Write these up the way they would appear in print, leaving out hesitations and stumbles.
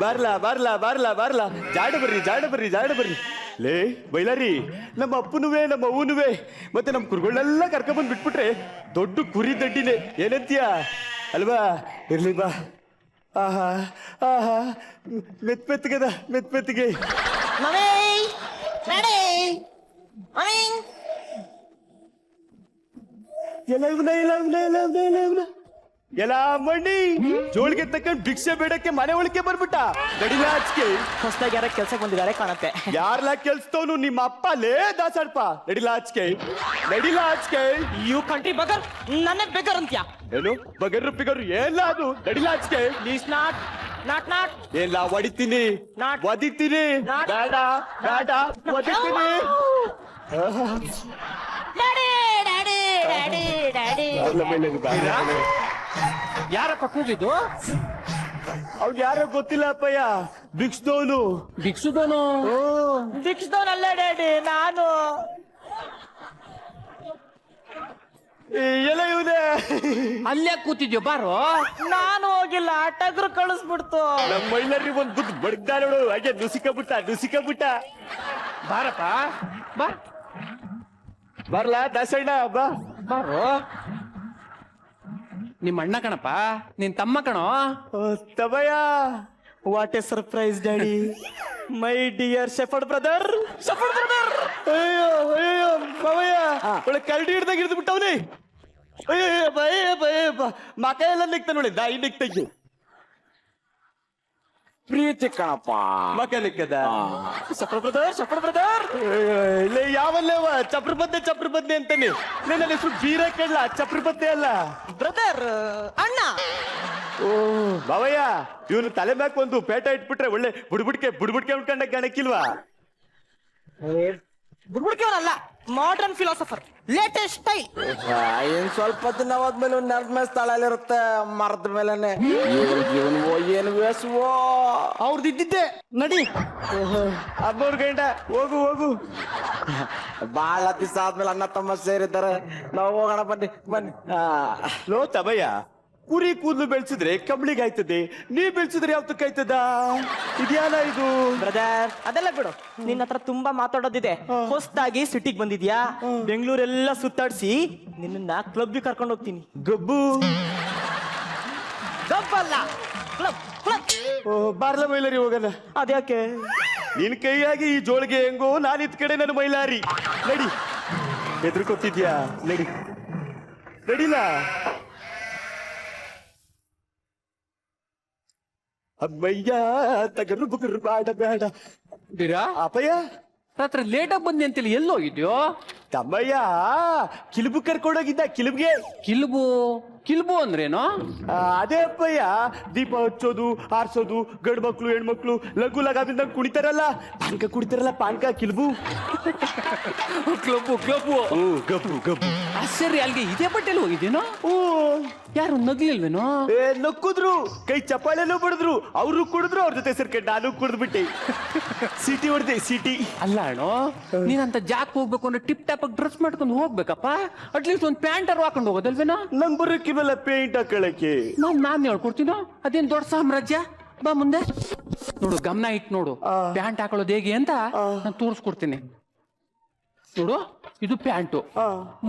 ಬಾರ್ಲಾ ಜಾಡ ಬರ್ರಿ ಲೇ ಬೈಲಾರಿ ನಮ್ಮ ಅಪ್ಪನುವೆ ನಮ್ಮ ಅವ್ವನುವೆ ಮತ್ತೆ ನಮ್ಮ ಕುರುಗಳನ್ನೆಲ್ಲ ಕರ್ಕೊಂಡ್ಬಂದು ಬಿಟ್ಬಿಟ್ರೆ ದೊಡ್ಡ ಕುರಿ ದಡ್ಡಿನೇ ಏನಂತೀಯ ಅಲ್ವಾ ಇರ್ಲಿ ಬಾ ಆಹಾ ಆಹಾ ಮೆತ್ಮೆತ್ತಿಗೆ ಎಲ್ಲ ಮಣ್ಣಿ ಜೋಳಿಗೆ ತಕೊಂಡ್ ಭಿಕ್ಷೆ ಬೇಡಕ್ಕೆ ಮನೆ ಒಳಗೆ ಬರ್ಬಿಟ್ಟ ಗಡಿಲ ಹಚ್ಕೆ ಹೊಸದಾಗಿ ಯಾರ ಕೆಲ್ಸಕ್ಕೆ ಬಂದಿದ್ದಾರೆ ಕಾಣತ್ತೆ. ಯಾರ್ಲಾ ಕೆಲ್ಸದವನು ನಿಮ್ಮ ಅಪ್ಪ ಲೇ ದಾಸಡ್ಪ ನಡಿಲ ಹಚ್ಕೆ ಯು ಕಂಟ್ರಿ ಬಗರ್ ನನ್ನ ಬೆಗರ್ ಅಂತ್ಯ ಏನು ಬಗರ್ರು ಪಿಗರು ಎಲ್ಲ ಅದು ನಡಿಲ ಹಚ್ಕೆ ಪ್ಲೀಸ್ ನಾಟ್ ಎಲ್ಲ ಹೊಡಿತೀನಿ Not. ಒದಿತೀನಿ Not. ಬೇಡ ಒದಿತೀನಿ ಯಾರಪ್ಪ ಕೂಗಿದ್ದು? ಅವ್ನು ಯಾರೋ ಗೊತ್ತಿಲ್ಲ ಅಪ್ಪಯ್ಯ ಭಿಕ್ಷದವನು ಭಿಕ್ಷದವನಲ್ಲ ಡ್ಯಾಡಿ, ನಾನು. ಎಲ್ಲ ಇವನೇ ಅಲ್ಲೇ ಕೂತಿದ್ಯೋ ಬಾರೋ. ನಾನು ಹೋಗಿಲ್ಲ, ಟಗ್ರು ಕಳಿಸ್ಬಿಡ್ತು. ನಮ್ಮ ಮೈಲರಿ ಒಂದ್ ಬುದ್ಧ ಬಡ್ದ ನೋಡು ಹಾಗೆ ನುಸಿಕ ಬಿಟ್ಟ ಬಾರಪ್ಪ ಬಾ ಬರ್ಲಾ ದಾಸಣ್ಣ ಬಾ ಬಾರೋ. ನಿಮ್ಮ ಅಣ್ಣ ಕಣಪ್ಪ, ನಿನ್ ತಮ್ಮ ಕಣೋ. ತಬಯ್ಯ what a surprise daddy, my dear shepherd brother. ಅಯ್ಯೋ ಬಾವಯ್ಯ ಒಳ್ಳೆ ಕರಡಿ ಹಿಡ್ದಾಗ ಹಿಡಿದು ಬಿಟ್ಟವನಿ. ಅಯ್ಯೋ ಮಕ ಎಲ್ಲ ನಿಕ್ತ ನೋಡಿ ದಾಯಿ ನಿಕ್ತಯ್ಯ ಪ್ರೀತಿ ಕಣಪ್ಪ. ಮಕ ನಿಕ್ಕದ ಶೆಫರ್ಡ್ ಬ್ರದರ್. ಇಲ್ಲ ಯಾವಲ್ಲೇವ ಚಪ್ರ ಬದ್ದೆ ಅಂತಾನೆ ನನ್ನ ಹೆಸರು ಬೀರ ಕೇಳಲ್ಲ ಚಪ್ರ ಬದ್ದೆ ಅಲ್ಲ ಬ್ರದರ್ ಅಣ್ಣ. ಓ ಬಾವಯ್ಯ ಇವನು ತಲೆ ಮ್ಯಾಕ್ ಒಂದು ಪೇಟ ಇಟ್ಬಿಟ್ರೆ ಒಳ್ಳೆ ಬುಡ್ಬುಡ್ಕೆ ಉಳ್ಕೊಂಡ ಗಣಕ್ಕಿಲ್ವಾ? ಬುಡ್ಬುಡ್ಕೆವನಲ್ಲ, ಮಾಡರ್ನ್ ಫಿಲಾಸಫರ್, ಲೇಟೆಸ್ಟ್ ಸ್ಟೈಲ್. ಏನ್ ಸ್ವಲ್ಪ ದಿನ ಹೋದ್ಮೇಲೆ ನೆನಪ ಸ್ಥಳಲ್ಲಿರುತ್ತೆ, ಮರದ ಮೇಲೆನೆ. ಏನು ವೇಸುವೋ ಅವ್ರದ್ದು ಇದ್ದಿದ್ದೆ ನಡಿ. ಅಬ್ಬವ್ರ ಗಂಡ ಹೋಗು ಬಾಳ ದಿವಸ ಆದ್ಮೇಲೆ ಅಣ್ಣ ತಮ್ಮ ಸೇರಿದ್ದಾರೆ, ನಾವು ಹೋಗೋಣ ಬನ್ನಿ. ಲೋ ತಬಯ್ಯ ಕುರಿ ಕೂದಲು ಬೆಳೆಸಿದ್ರೆ ಕಂಬಳಿಗೆ ಆಯ್ತದೆ, ನೀ ಬೆಳೆಸಿದ್ರೆ ಯಾವ್ದಕ್ಕಾಯ್ತದ? ಇದ್ಯಾನ ಇದು ಬ್ರದರ್ ಅದೆಲ್ಲ ಬಿಡು, ನಿನ್ನ ಹತ್ರ ತುಂಬಾ ಮಾತಾಡೋದಿದೆ. ಹೊಸದಾಗಿ ಸಿಟಿಗೆ ಬಂದಿದ್ಯಾ, ಬೆಂಗಳೂರೆಲ್ಲ ಸುತ್ತಾಡ್ಸಿ ನಿನ್ನ ಕ್ಲಬ್ಗೆ ಕರ್ಕೊಂಡು ಹೋಗ್ತೀನಿ. ಗಬ್ಬು ಗಬ್ಬಲ್ಲ, ಕ್ಲಬ್. ಬಾರ್ಲ ಮೈಲಾರಿ ಹೋಗಲ್ಲ. ಅದ್ಯಾಕೆ? ನಿನ್ ಕೈಯಾಗಿ ಈ ಜೋಳಿಗೆ ಹೆಂಗೋ ನಾನು ಇದ್ ಕಡೆ ನನ್ನ ಮೈಲಾರಿ. ನಡಿ ಹೆದರ್ಕೊತಿದ್ಯಾ? ನಡಿಲ ಅಮ್ಮಯ್ಯ ತಗರು ಬುಗರು ಬೇಡ ಬೀರಾ ಅಪ್ಪಯ್ಯ ರಾತ್ರಿ ಲೇಟಾಗಿ ಬಂದಿ ಅಂತೇಳಿ ಎಲ್ಲೋಗಿದ್ಯೋ? ತಮ್ಮಯ್ಯ ಕಿಲ್ಬು ಕರ್ಕೊಂಡೋಗಿದ್ದ ಕಿಲ್ಬ್ಗೆ. ಕಿಲ್ಬು ಅಂದ್ರೇನು? ಅದೇ ಅಪ್ಪಯ್ಯ ದೀಪ ಹಚ್ಚೋದು ಆರ್ಸೋದು ಗಂಡು ಮಕ್ಳು ಹೆಣ್ಮಕ್ಳು ಲಘು ಲಗಾದಿಂದ ಕುಣಿತಾರಲ್ಲ, ಕುಡಿತಾರಲ್ಲ ಪಾನ್ಕ ಕಿಲ್ಬು. ಕ್ಲಬ್ಬು ಗಬ್ಬು ಸರಿ, ಅಲ್ಲಿಗೆ ಇದೇ ಬಟ್ಟೆಲಿ ಹೋಗಿದ್ದೇನೋ? ಯಾರು ನಗ್ಲಿಲ್ವೇನೋ? ನಕ್ಕುದ್ರು, ಕೈ ಚಪ್ಪಾಳೆನೂ ಬಡಿದ್ರು, ಅವರು ಕುಡಿದ್ರು, ಅವ್ರ ಜೊತೆ ಸೇರ್ಕೊಂಡು ನಾನು ಕುಡಿದ್ಬಿಟ್ಟೆ. ಸಿಟಿ ಹೊಡೆದೆ ಸಿಟಿ. ಅಲ್ಲ ಅಣ್ಣೋ, ನೀನಂತ ಜಾಕ್ ಹೋಗ್ಬೇಕು ಅಂದ್ರೆ ಟಿಪ್ ಟಾಪ್ ಡ್ರೆಸ್ ಮಾಡ್ಕೊಂಡು ಹೋಗ್ಬೇಕಪ್ಪ. ಅಟ್ಲೀಸ್ಟ್ ಒಂದು ಪ್ಯಾಂಟರ್ ಹಾಕೊಂಡು ಹೋಗೋದಲ್ವೇನೋ? ನಂಗೆ ಬರೋಕ್ಕಿವಲ್ಲ ಪೇಂಟ್ ಹಾಕೊಳ್ಳಕ್ಕೆ. ನಾನು ಹೇಳ್ಕೊಡ್ತೀನೋ, ಅದೇನ್ ದೊಡ್ಡ ಸಾಮ್ರಾಜ್ಯ. ಬಾ ಮುಂದೆ ನೋಡು, ಗಮನ ಇಟ್ಟು ನೋಡು, ಪ್ಯಾಂಟ್ ಹಾಕೊಳ್ಳೋದು ಹೇಗೆ ಅಂತ ನಾನು ತೋರಿಸ್ಕೊಡ್ತೀನಿ. ನೋಡು, ಇದು ಪ್ಯಾಂಟು.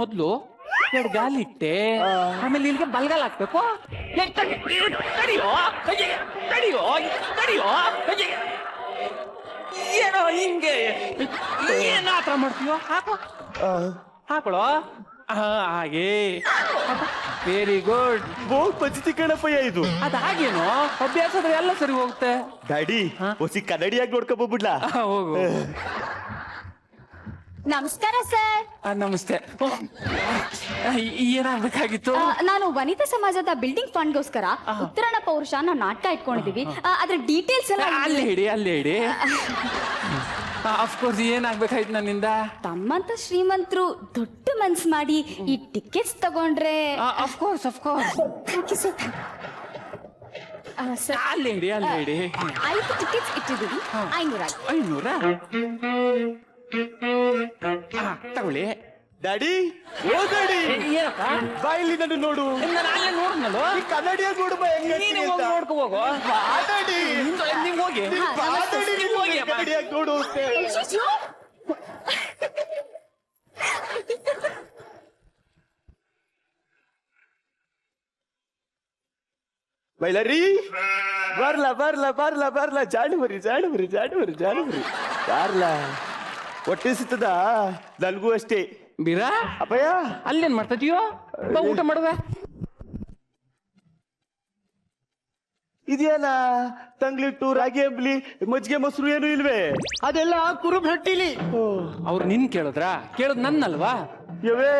ಮೊದ್ಲು ಎರಡು ಗಾಲಿ ಇಟ್ಟೆ, ಆಮೇಲೆ ಇಲ್ಲಿಗೆ ಬಲ್ಗಾಲ್ ಹಾಕ್ಬೇಕು. ಏನೋ ಹಿಂಗೆ ಏನ ಆತರ ಮಾಡ್ತೀಯೋ? ಹಾಕೊಳ್ಳೋ. ಹಾಗೆ ವೆರಿ ಗುಡ್. ಬಹುತ್ ಪಚಿತಿ ಕಣಪ್ಪಯ್ಯ ಇದು. ಅದಾಗೇನು ಅಭ್ಯಾಸದ್ರೆ ಎಲ್ಲ ಸರಿ ಹೋಗುತ್ತೆ. ಡ್ಯಾಡಿ ಹೊಸಿ ಕನ್ನಡಿಯಾಗಿ ನೋಡ್ಕೊಬೋಬಿಡ್ಲಾ? ಹೋಗು. ನಮಸ್ಕಾರ ಸರ್. ನಮಸ್ತೆ. ಏನಾಗ್ಬೇಕಾಗಿತ್ತು? ನಾನು ವನಿತಾ ಸಮಾಜದ ಬಿಲ್ಡಿಂಗ್ ಫಂಡ್ಗೋಸ್ಕರ ಉತ್ತರಾಯಣ ಪೌರುಷ ನಾಟಕ ಇಟ್ಕೊಂಡಿದೀವಿ. ಅದ್ರ ಡೀಟೇಲ್ಸ್ ಎಲ್ಲ ಅಲ್ಲಿ ಹೇಳಿ. ಅಫ್ಕೋರ್ಸ್, ಏನಾಗ್ಬೇಕಾಯ್ತು ನನ್ನಿಂದ? ತಮ್ಮಂತ ಶ್ರೀಮಂತರು ದೊಡ್ಡ ಮನ್ಸ್ ಮಾಡಿ ಈ ಟಿಕೆಟ್ಸ್ ತಗೊಂಡ್ರೆ. Of course. Thank you sir. Sir ಅಲ್ಲಿ ಹೇಳಿ. 5 ಟಿಕೆಟ್ಸ್ ಇಟ್ಟಿದ್ದೀವಿ. 500. ತಗೊಳ್ಳಿ. ಡ್ಯಾಡಿ ಓ ಡ್ಯಾಡಿ ಬಾಯಲ್ಲಿ ನನ್ನ ನೋಡು ನಾನೇ ನೋಡ್ನಲ್ಲ ಈ ಕನ್ನಡಿಯ ನೋಡು ಬಾ ಹೆಂಗ್ ನೀನು ಹೇಳ್ತೀನಿ ಹೋಗಿ ಅಂತ. ನೋಡ್ಕೊ ಹೋಗು ಬಾ ಡ್ಯಾಡಿ ನೀವ್ ಹೋಗಿ ಬಾ ಡ್ಯಾಡಿ ನೀನು ಹೋಗಿ ಅಮ್ಮ. ಕನ್ನಡಿಯಾಗಿ ನೋಡು ಅಂತ. ಬೈಲರಿ ಬರ್ಲ ಜಾಡು ಬರ್ರಿ ಬಾರ್ಲ ಹೊಟ್ಟೆ ಸಿತ್ತದ ನನ್ಗೂ ಅಷ್ಟೇ ಬೀರಾ ಅಪ್ಪಯ್ಯ ಅಲ್ಲೇನ್ ಮಾಡ್ತಿದ್ಯೋ ಬಾ ಊಟ ಮಾಡುವ ಇದೆಯಲ್ಲ ತಂಗ್ಲಿಟ್ಟು ರಾಗಿ ಅಂಬ್ಲಿ ಮಜ್ಜಿಗೆ ಮೊಸರು ಏನು ಇಲ್ವೇ ಅದೆಲ್ಲ ಕುರುಬ್ ಹಟ್ಟಿಲಿ. ಅವ್ರು ನಿನ್ ಕೇಳಿದ್ರಾ ಕೇಳದ್ ನನ್ನಲ್ವಾ ಯವೇ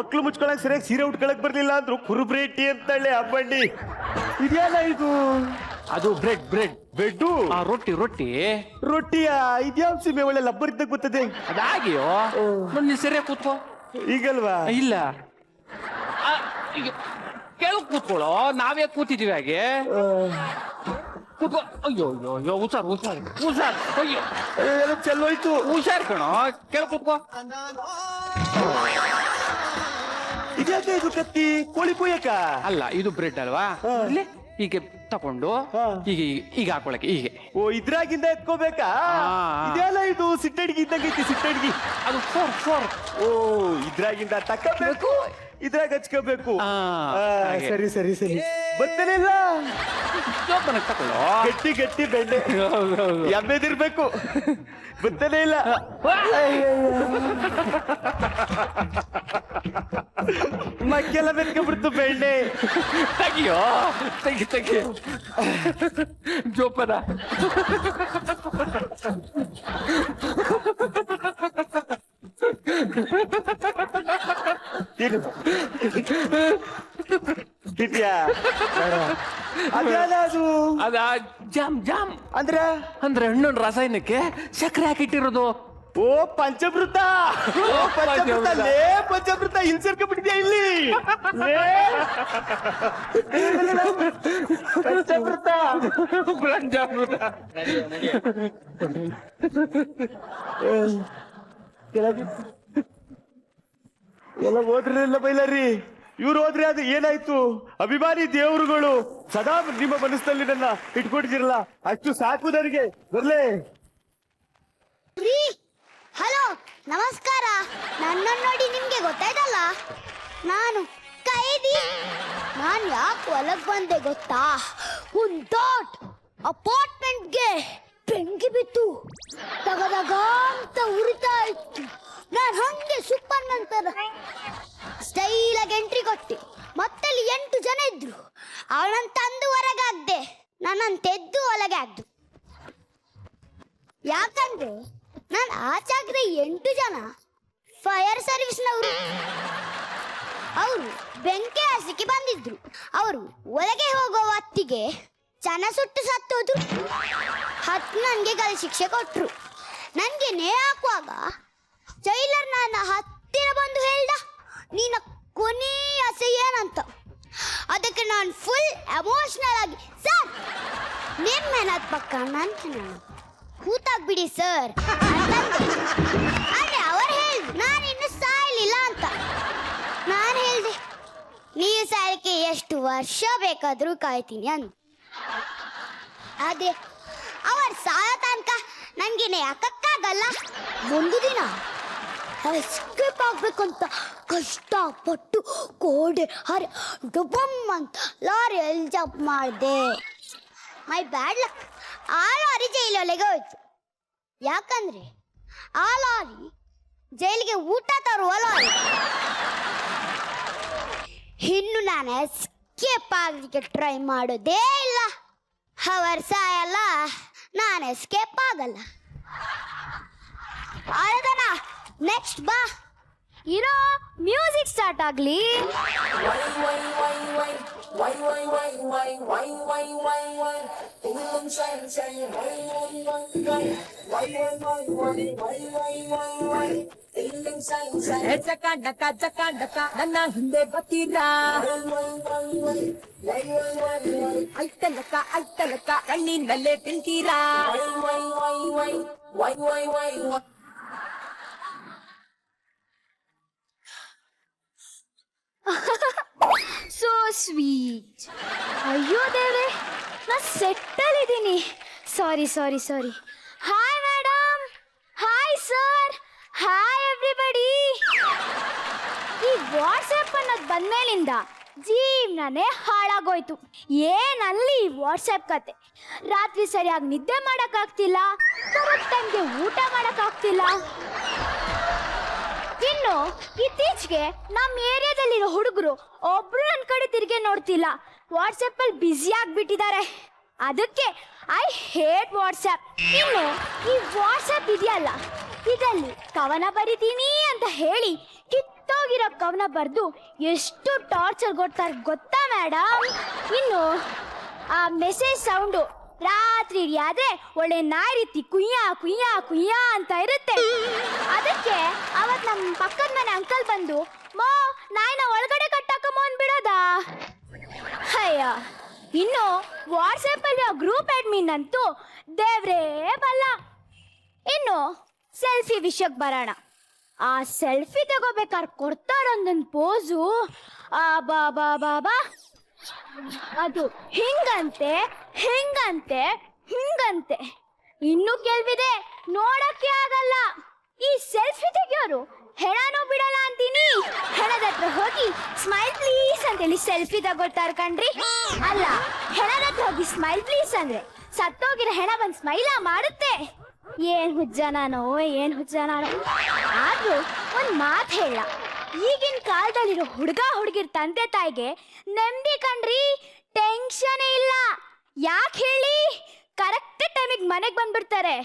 ಒಕ್ಲು ಮುಚ್ಕೊಳಕ್ ಸರಿಯಾಗಿ ಸೀರೆ ಉಟ್ಕೊಳಕ್ ಬರ್ಲಿಲ್ಲ ಅಂದ್ರು ಕುರುಬ್ರೇಟಿ ಅಂತಳ್ಳೆ ಹಬ್ಬಂಡಿ ಇದೆಯಲ್ಲ ಇದು ಅದು ಬ್ರೆಡ್ ಬೆಡ್ಡು ಆ ರೊಟ್ಟಿ ರೊಟ್ಟಿಯ ಇದ್ಯಾವ ಸೀಮೆ ಒಳ್ಳೆ ಲಬ್ಬರ್ ಇದ್ದಾಗ ಬರ್ತದೆ ಅದಾಗಿಯೋ ನೋಡಿ ನೀನ್ ಸರಿಯಾಗಿ ಕೂತ್ಕೋ ಈಗಲ್ವಾ ಇಲ್ಲ ಆ, ಈಗ ಕೆಳಗ್ ಕೂತ್ಕೊಳ್ಳೋ ನಾವೇ ಕೂತಿದೀವಿ ಹಾಗೆ ಕೂತ್ಕೋ ಅಯ್ಯೋ ಹುಷಾರ್ ಅಯ್ಯೋ ಎಲ್ಲ ಚೆಲ್ಲೋಯ್ತು ಹುಷಾರ್ ಕಣೋ ಕೆಳಗ್ ಕೂತ್ಕೋ ಇದ್ಯಾಕೆ ಇದು ಕತ್ತಿ ಕೋಳಿ ಕೊಯ್ಯಕ ಅಲ್ಲ ಇದು ಬ್ರೆಡ್ ಅಲ್ವಾ ಇಲ್ಲಿ ಹೀಗೆ ತಕೊಂಡು ಹಾ. ಈಗ ಹಾಕೊಳಕ್ಕೆ ಹೀಗೆ ಓ ಇದ್ರಾಗಿಂದ ಎತ್ಕೋಬೇಕಾ ಆ. ಇದೆಲ್ಲ ಇದು ಸಿಟ್ಟಡ್ಗಿ ಇದ್ದಂಗೈತಿ ಸಿಟ್ಟಡ್ಗಿ ಅದು ಫೋರ್ ಓ ಇದ್ರಾಗಿಂದ ತಕ್ಕಬೇಕು ಇದ್ರಾಗ ಹಚ್ಕೋಬೇಕು ಆ, ಹಾಗೆ. ಸರಿ ಬರ್ತೇನೆ ಇಲ್ಲ ಜೋಪಾನ ತಕೊಳ್ಳೋ ಗಟ್ಟಿ ಬೆಂಡೆ ಎಮ್ಮೆದಿರ್ಬೇಕು ಬರ್ತೇನೆ ಇಲ್ಲ ಮಕ್ಕೆಲ್ಲ ಬೆತ್ಕೊಂಡ್ಬಿಡ್ತು ಬೆಂಡೆ ತೆಗಿಯೋ ತೆಗಿ ಜೋಪಾನ ಇದ್ಯಾ ಅದ್ಯಾಲ ಅದು ಅದ ಜಾಮ್ ಅಂದ್ರ ಅಂದ್ರೆ ಹಣ್ಣಿನ ರಾಸಾಯನಿಕಕ್ಕೆ ಸಕ್ಕರೆ ಹಾಕಿಟ್ಟಿರೋದು ಓ ಪಂಚಮೃತ ಪಂಚಮೃತ ಇಲ್ಲಿ ಸೇರ್ಕೊಂಡ್ಬಿಟ್ಟಿದ್ಯಾ ಇಲ್ಲಿ ಲೇ. ಪಂಚಾಮೃತ ಎಲ್ಲ ಹೋದ್ರಲ್ಲ ಬೈಲಾರಿ ಇವ್ರು ಹೋದ್ರೆ ಅದು ಏನಾಯ್ತು ಅಭಿಮಾನಿ ದೇವರುಗಳು ಸದಾ ನಿಮ್ಮ ಮನಸ್ಸಲ್ಲಿ ನನ್ನ ಇಟ್ಕೊಂಡಿದ್ದೀರಲ್ಲ ಅಷ್ಟು ಸಾಕು ನನಗೆ ಬರ್ಲೇ ಹಲೋ ನಮಸ್ಕಾರ ನನ್ನನ್ನು ನೋಡಿ ನಿಮ್ಗೆ ಗೊತ್ತಾಯ್ತಲ್ಲ ನಾನು ಕೈದಿ ನಾನು ಯಾಕೆ ಒಳಗ್ ಬಂದೆ ಗೊತ್ತಾ ಒಂದು ದೊಡ್ಡ ಅಪಾರ್ಟ್ಮೆಂಟ್ಗೆ ಬೆಂಕಿ ಬಿತ್ತು ತಗದಾಗ ಅಂತ ಉರಿತಾ ಇತ್ತು ನಾನು ಹಂಗೆ ಸೂಪರ್ ಮ್ಯಾನ್ ತರ ಸ್ಟೈಲಾಗಿ ಎಂಟ್ರಿ ಕೊಟ್ಟೆ ಮತ್ತಲ್ಲಿ 8 ಜನ ಇದ್ರು ಅವಳನ್ನ ತಂದು ಹೊರಗಾಗ್ದೆ ನನ್ನನ್ನು ತೆದ್ದು ಒಳಗೆ ಆಗ್ದು ಯಾಕಂದ್ರೆ ನಾನು ಆಚಾಗ್ರೆ 8 ಜನ ಫೈರ್ ಸರ್ವಿಸ್ನವರು ಅವರು ಬೆಂಕಿ ಹಾಸಿಗೆ ಬಂದಿದ್ರು ಅವರು ಒಳಗೆ ಹೋಗೋ ಹೊತ್ತಿಗೆ ಜನ ಸುಟ್ಟು ಸತ್ತೋದ್ರು 10 ನನಗೆ ಗಲ್ ಶಿಕ್ಷೆ ಕೊಟ್ರು ನನಗೆ ನೇ ಹಾಕುವಾಗ ಜೈಲರ್ ನನ್ನ ಹತ್ತಿರ ಬಂದು ಹೇಳ್ದ ನೀನ ಕೊನೆಯ ಆಸೆ ಏನಂತ ಅದಕ್ಕೆ ನಾನು ಫುಲ್ ಎಮೋಷನಲ್ ಆಗಿ ಸರ್ ನಿಮ್ಮ ಮೆಹನತ್ ಪಕ್ಕ ನನ್ನ ಕೂತಾಗ್ಬಿಡಿ ಸರ್ ಅದೇ ಅವ್ರು ಹೇಳ್ದು ನಾನು ಇನ್ನು ಸಾಯಲಿಲ್ಲ ಅಂತ ನಾನು ಹೇಳ್ದೆ ನೀವು ಸಾಯಲಿಕ್ಕೆ ಎಷ್ಟು ವರ್ಷ ಬೇಕಾದ್ರೂ ಕಾಯ್ತೀನಿ ಅಂದ ಅದೇ ಅವ್ರ ಸಾಯೋ ತನಕ ನನಗೆ ಯಾಕಕ್ಕಾಗಲ್ಲ ಒಂದು ದಿನ ಎಸ್ಕೇಪ್ ಆಗ್ಬೇಕಂತ ಕಷ್ಟಪಟ್ಟು ಕೋಡೆ ಹರಿ ಡುಬಮ್ ಅಂತ ಲಾರಿಯಲ್ಲಿ ಜಂಪ್ ಮಾಡಿದೆ ಮೈ ಬ್ಯಾಡ್ ಲಕ್ ಆ ಲಾರಿ ಜೈಲೊಳಗೆ ಹೋಯ್ತು ಯಾಕಂದ್ರೆ ಆ ಲಾರಿ ಜೈಲಿಗೆ ಊಟ ತರುವ ಲಾರಿ ಇನ್ನು ನಾನು ಎಸ್ಕೇಪ್ ಆಗಲಿಕ್ಕೆ ಟ್ರೈ ಮಾಡೋದೇ ಇಲ್ಲ ಅವರ್ ಸಾಯಲ್ಲ ನಾನು ಎಸ್ಕೇಪ್ ಆಗಲ್ಲ ಆಯ್ದನ ನೆಕ್ಸ್ಟ್ ಬಾ ಇರೋ ಮ್ಯೂಸಿಕ್ ಸ್ಟಾರ್ಟ್ ಆಗ್ಲಿ ಚಕ ನನ್ನ ಹಿಂದೆ ಬರ್ತೀರಾ ಐತಲಕ ಕಣ್ಣಿನಲ್ಲೇ ತಿಂತೀರಾ ಸ್ವೀಟ್. ಅಯ್ಯೋ ದೇವ್ರೆ, ನಾ ಸೆಟ್ಟಲ್ ಇದ್ದೀನಿ. Sorry sorry sorry. Hi madam, hi sir, hi everybody. ಈ ವಾಟ್ಸಪ್ ಅನ್ನೋದು ಬಂದ್ಮೇಲಿಂದ ಜೀವನನೇ ಹಾಳಾಗೋಯ್ತು. ಏನಲ್ಲಿ ವಾಟ್ಸಪ್ ಕತೆ. ರಾತ್ರಿ ಸರಿಯಾಗಿ ನಿದ್ದೆ ಮಾಡೋಕ್ಕಾಗ್ತಿಲ್ಲ, ಕರೆಕ್ಟ್ ಟೈಮ್ಗೆ ಊಟ ಮಾಡೋಕ್ಕಾಗ್ತಿಲ್ಲ. ಇನ್ನು ಇತ್ತೀಚೆಗೆ ನಮ್ಮ ಏರಿಯಾದಲ್ಲಿರೋ ಹುಡುಗರು ಒಬ್ರು ನನ್ನ ಕಡೆ ತಿರುಗಿ ನೋಡ್ತಿಲ್ಲ, ವಾಟ್ಸಪ್ ಅಲ್ಲಿ ಬ್ಯುಸಿ ಆಗ್ಬಿಟ್ಟಿದ್ದಾರೆ. ಅದಕ್ಕೆ ಐ ಹೇಟ್ ವಾಟ್ಸಪ್. ಇನ್ನು ಈ ವಾಟ್ಸಪ್ ಇದೆಯಲ್ಲ, ಇದರಲ್ಲಿ ಕವನ ಬರಿತೀನಿ ಅಂತ ಹೇಳಿ ಕಿತ್ತೋಗಿರೋ ಕವನ ಬರೆದು ಎಷ್ಟು ಟಾರ್ಚರ್ ಕೊಡ್ತಾರೆ ಗೊತ್ತಾ ಮೇಡಮ್. ಇನ್ನು ಆ ಮೆಸೇಜ್ ಸೌಂಡು ರಾತ್ರಿ ಆದ್ರೆ ಒಳ್ಳೆ ನಾಯಿ ರೀತಿ ಕುಯ್ಯ ಕುಯ್ಯ ಕುಯ್ಯ ಅಂತ ಇರುತ್ತೆ. ಅದಕ್ಕೆ ಅವತ್ ನಮ್ಮ ಪಕ್ಕದ ಮನೆ ಅಂಕಲ್ ಬಂದು, ಮೋ ನಾಯಿನ ಒಳಗಡೆ ಕಟ್ಟಾಕಮ್ಮ ಅಂದ್ಬಿಡೋದ. ಅಯ್ಯ, ಇನ್ನು ವಾಟ್ಸಪ್ ಅಲ್ಲಿ ಗ್ರೂಪ್ ಅಡ್ಮಿನ್ ಅಂತೂ ದೇವ್ರೇ ಬಲ್ಲ. ಇನ್ನು ಸೆಲ್ಫಿ ವಿಷಯಕ್ಕೆ ಬರೋಣ. ಆ ಸೆಲ್ಫಿ ತಗೋಬೇಕಾದ್ರೆ ಕೊಡ್ತಾರೊಂದೊಂದು ಪೋಸು, ಬಾ ಬಾ ಬಾ ಬಾ, ಅದು ಹಿಂಗಂತೆ ಹಿಂಗಂತೆ ಹಿಂಗಂತೆ. ಇನ್ನು ಕೆಲವಿದೆ ನೋಡಕ್ಕೆ ಆಗಲ್ಲ. ಈ ಸೆಲ್ಫಿ ತೆಗಿಯೋರು ಹೆಣನೂ ಬಿಡಲ್ಲ ಅಂತೀನಿ. ಹೆಣದ ಹತ್ರ ಹೋಗಿ ಸ್ಮೈಲ್ ಪ್ಲೀಸ್ ಅಂತೇಳಿ ಸೆಲ್ಫಿ ತಗೊಳ್ತಾರ ಕಣ್ರಿ. ಅಲ್ಲ, ಹೆಣದ ಹತ್ರ ಹೋಗಿ ಸ್ಮೈಲ್ ಪ್ಲೀಸ್ ಅಂದ್ರೆ ಸತ್ತೋಗಿರೋ ಹೆಣ ಬಂದು ಸ್ಮೈಲ ಮಾಡುತ್ತೆ. ಏನ್ ಹುಜ್ಜನಾನೋ ಏನ್ ಹುಜ್ಜನಾನೋ. ಆದ್ರೂ ಒಂದ್ ಮಾತು ಹೇಳ, ಈಗಿನ ಕಾಲದಲ್ಲಿರೋ ಹುಡುಗ ಹುಡುಗಿರ್ ತಂದೆ ತಾಯಿಗೆ ನೆಮ್ಮದಿ ಕಣ್ರಿ, ಟೆನ್ಷನ್ ಇಲ್ಲ. ಯಾಕೆ ಹೇಳಿ? ಕರೆಕ್ಟ್ ಟೈಮಿಗೆ ಮನೆಗೆ ಬಂದ್ಬಿಡ್ತಾರೆ.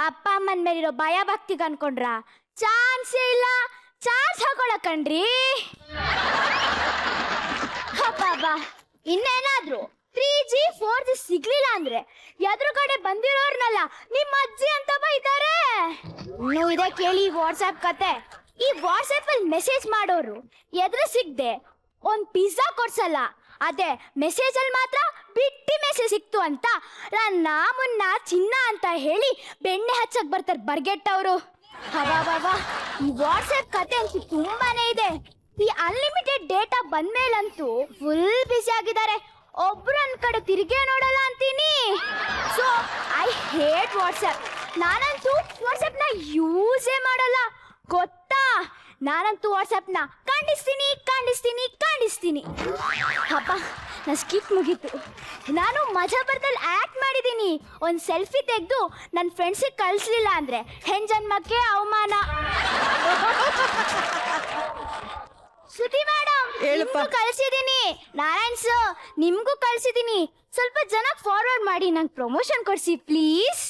ಅಪ್ಪ ಅಮ್ಮನ ಮೇಲಿರೋ ಭಯ ಭಕ್ತಿಗೆ ಅನ್ಕೊಂಡ್ರ ಚಾನ್ಸೇ ಇಲ್ಲ. ಚಾರ್ಜ್ ಹಾಕೊಳಕ್ ಕಣ್ರಿ. ಅಪ್ಪ ಇನ್ನೇನಾದ್ರು 3G 4G ಸಿಗ್ಲಿಲ್ಲ ಅಂದ್ರೆ ಎದುರುಗಡೆ ಬಂದಿರೋರ್ನಲ್ಲ ನಿಮ್ಮ ಅಜ್ಜಿ ಅಂತ ಬೈತಾರೆ. ನೀವು ಇದೇ ಕೇಳಿ ವಾಟ್ಸ್ಆಪ್ ಕತೆ. ಈ ವಾಟ್ಸ್ಆಪ್ ಅಲ್ಲಿ ಮೆಸೇಜ್ ಮಾಡೋರು ಎದುರು ಸಿಗದೆ ಒಂದ್ ಪಿಜ್ಜಾ ಕೊಡ್ಸಲ್ಲ. ಅದೇ ಮೆಸೇಜ್ ಅಲ್ಲಿ ಮಾತ್ರ ಬಿಟ್ಟಿ ಮೆಸೇಜ್ ಸಿಕ್ತು ಅಂತ ನನ್ನ ಮುನ್ನ ಚಿನ್ನ ಅಂತ ಹೇಳಿ ಬೆಣ್ಣೆ ಹಚ್ಚಕ್ ಬರ್ತಾರೆ ಬರ್ಗೆಟ್ಟವರು. ಹವಾ ಈ ವಾಟ್ಸ್ಆಪ್ ಕತೆ ಅಂತೂ ತುಂಬಾನೇ ಇದೆ. ಈ ಅನ್ಲಿಮಿಟೆಡ್ ಡೇಟಾ ಬಂದ್ಮೇಲಂತೂ ಫುಲ್ ಬಿಸಿ ಆಗಿದ್ದಾರೆ. ಒಬ್ರು ನನ್ನ ಕಡೆ ತಿರುಗೇ ನೋಡಲ್ಲ ಅಂತೀನಿ. So I hate WhatsApp. ನಾನಂತೂ ವಾಟ್ಸ್ಆಪ್ನ ಯೂಸೇ ಮಾಡಲ್ಲ ಗೊತ್ತಾ. ನಾನಂತೂ ವಾಟ್ಸ್ಆಪ್ನ ಖಂಡಿಸ್ತೀನಿ. ಅಪ್ಪ, ನಾ ಸ್ಕಿಪ್ ಮುಗೀತು. ನಾನು ಮಜಾ ಬರ್ದಲ್ಲಿ ಆ್ಯಕ್ಟ್ ಮಾಡಿದ್ದೀನಿ. ಒಂದು ಸೆಲ್ಫಿ ತೆಗೆದು ನನ್ನ ಫ್ರೆಂಡ್ಸಿಗೆ ಕಳಿಸ್ಲಿಲ್ಲ ಅಂದರೆ ಹೆಣ್ಜನ್ಮಕ್ಕೆ ಅವಮಾನ. ಶ್ರುತಿ ಮೇಡಮ್, ನಿಮ್ಗೂ ಕಳಿಸಿದ್ದೀನಿ. ನಾರಾಯಣ್ ಸರ್, ನಿಮ್ಗೂ ಕಳಿಸಿದ್ದೀನಿ. ಸ್ವಲ್ಪ ಜನಕ್ಕೆ ಫಾರ್ವರ್ಡ್ ಮಾಡಿ ನಂಗೆ ಪ್ರಮೋಷನ್ ಕೊಡಿಸಿ ಪ್ಲೀಸ್.